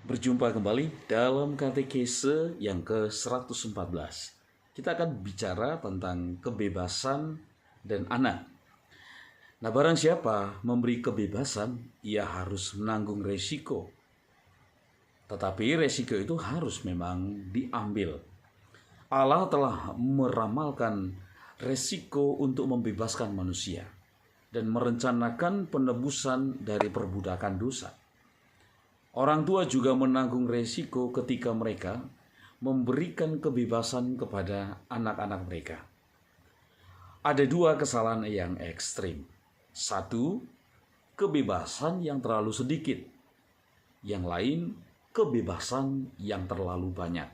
Berjumpa kembali dalam katekese yang ke-114. Kita akan bicara tentang kebebasan dan anak. Nah, barang siapa memberi kebebasan, ia harus menanggung resiko. Tetapi resiko itu harus memang diambil. Allah telah meramalkan resiko untuk membebaskan manusia dan merencanakan penebusan dari perbudakan dosa. Orang tua juga menanggung resiko ketika mereka memberikan kebebasan kepada anak-anak mereka. Ada dua kesalahan yang ekstrim. Satu, kebebasan yang terlalu sedikit. Yang lain, kebebasan yang terlalu banyak.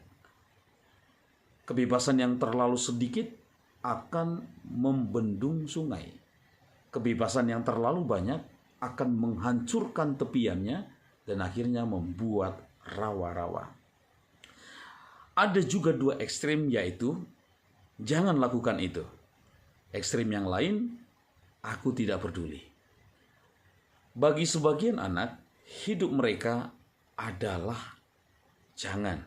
Kebebasan yang terlalu sedikit akan membendung sungai. Kebebasan yang terlalu banyak akan menghancurkan tepiannya dan akhirnya membuat rawa-rawa. Ada juga dua ekstrim, yaitu jangan lakukan itu. Ekstrim yang lain, aku tidak peduli. Bagi sebagian anak, hidup mereka adalah jangan.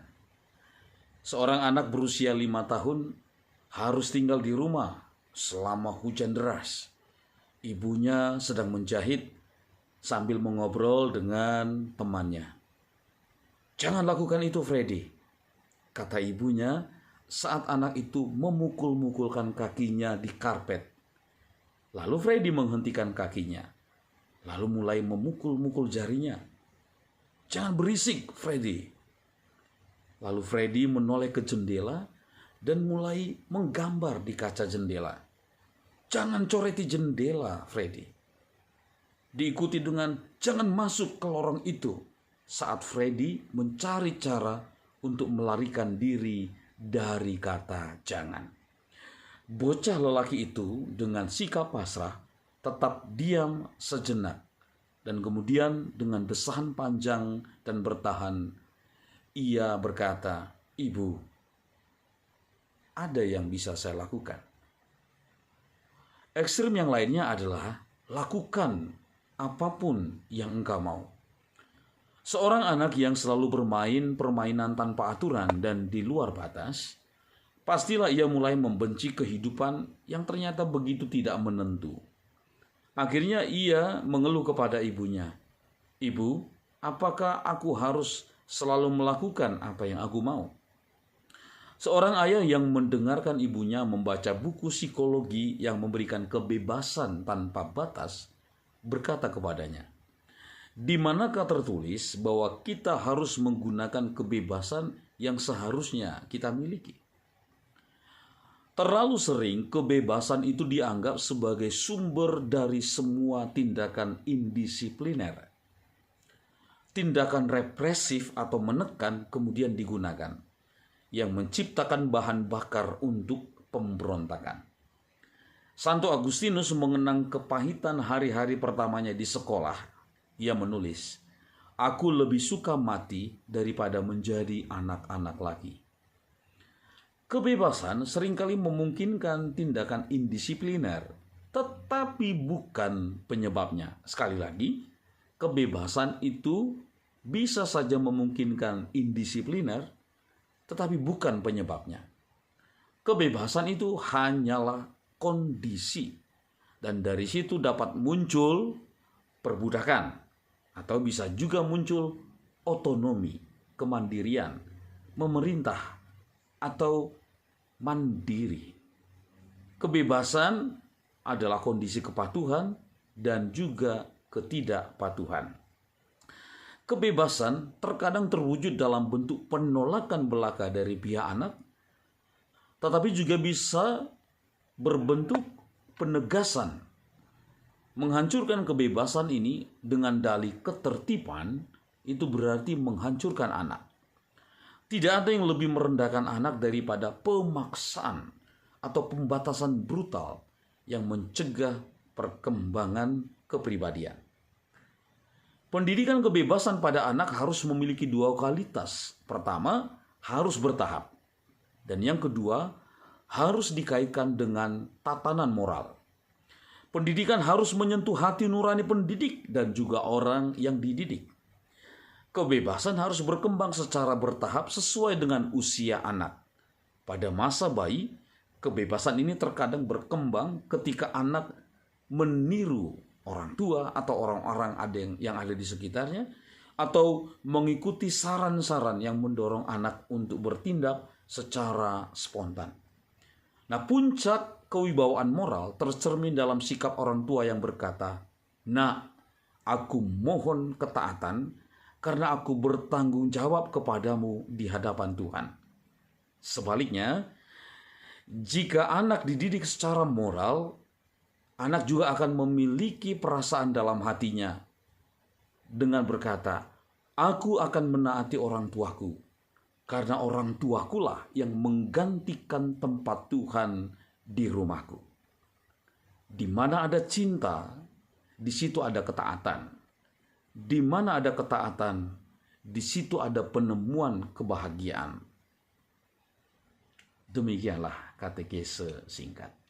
Seorang anak berusia 5 tahun harus tinggal di rumah selama hujan deras. Ibunya sedang menjahit sambil mengobrol dengan temannya. "Jangan lakukan itu, Freddy," kata ibunya saat anak itu memukul-mukulkan kakinya di karpet. Lalu Freddy menghentikan kakinya, lalu mulai memukul-mukul jarinya. "Jangan berisik, Freddy." Lalu Freddy menoleh ke jendela dan mulai menggambar di kaca jendela. "Jangan coreti jendela, Freddy." Diikuti dengan "jangan masuk ke lorong itu" saat Freddy mencari cara untuk melarikan diri dari kata jangan. Bocah lelaki itu dengan sikap pasrah tetap diam sejenak dan kemudian dengan desahan panjang dan bertahan, ia berkata, "Ibu, ada yang bisa saya lakukan." Ekstrem yang lainnya adalah lakukan apapun yang engkau mau. Seorang anak yang selalu bermain permainan tanpa aturan dan di luar batas, pastilah ia mulai membenci kehidupan yang ternyata begitu tidak menentu. Akhirnya ia mengeluh kepada ibunya, "Ibu, apakah aku harus selalu melakukan apa yang aku mau?" Seorang ayah yang mendengarkan ibunya membaca buku psikologi yang memberikan kebebasan tanpa batas berkata kepadanya, "Di manakah tertulis bahwa kita harus menggunakan kebebasan yang seharusnya kita miliki?" Terlalu sering kebebasan itu dianggap sebagai sumber dari semua tindakan indisipliner. Tindakan represif atau menekan kemudian digunakan, yang menciptakan bahan bakar untuk pemberontakan. Santo Agustinus mengenang kepahitan hari-hari pertamanya di sekolah. Ia menulis, "Aku lebih suka mati daripada menjadi anak-anak lagi." Kebebasan seringkali memungkinkan tindakan indisipliner, tetapi bukan penyebabnya. Sekali lagi, kebebasan itu bisa saja memungkinkan indisipliner, tetapi bukan penyebabnya. Kebebasan itu hanyalah kondisi, dan dari situ dapat muncul perbudakan, atau bisa juga muncul otonomi, kemandirian, memerintah, atau mandiri. Kebebasan adalah kondisi kepatuhan dan juga ketidakpatuhan. Kebebasan terkadang terwujud dalam bentuk penolakan belaka dari pihak anak, tetapi juga bisa berbentuk penegasan. Menghancurkan kebebasan ini dengan dalih ketertiban itu berarti menghancurkan anak. Tidak ada yang lebih merendahkan anak daripada pemaksaan atau pembatasan brutal yang mencegah perkembangan kepribadian. Pendidikan kebebasan pada anak harus memiliki dua kualitas. Pertama, harus bertahap. Dan yang kedua, harus dikaitkan dengan tatanan moral. Pendidikan harus menyentuh hati nurani pendidik dan juga orang yang dididik. Kebebasan harus berkembang secara bertahap sesuai dengan usia anak. Pada masa bayi, kebebasan ini terkadang berkembang ketika anak meniru orang tua atau orang-orang yang ada di sekitarnya, atau mengikuti saran-saran yang mendorong anak untuk bertindak secara spontan. Nah, puncak kewibawaan moral tercermin dalam sikap orang tua yang berkata, "Nak, aku mohon ketaatan karena aku bertanggung jawab kepadamu di hadapan Tuhan." Sebaliknya, jika anak dididik secara moral, anak juga akan memiliki perasaan dalam hatinya dengan berkata, "Aku akan menaati orang tuaku, karena orang tuakulah yang menggantikan tempat Tuhan di rumahku." Di mana ada cinta, di situ ada ketaatan. Di mana ada ketaatan, di situ ada penemuan kebahagiaan. Demikianlah katekese singkat.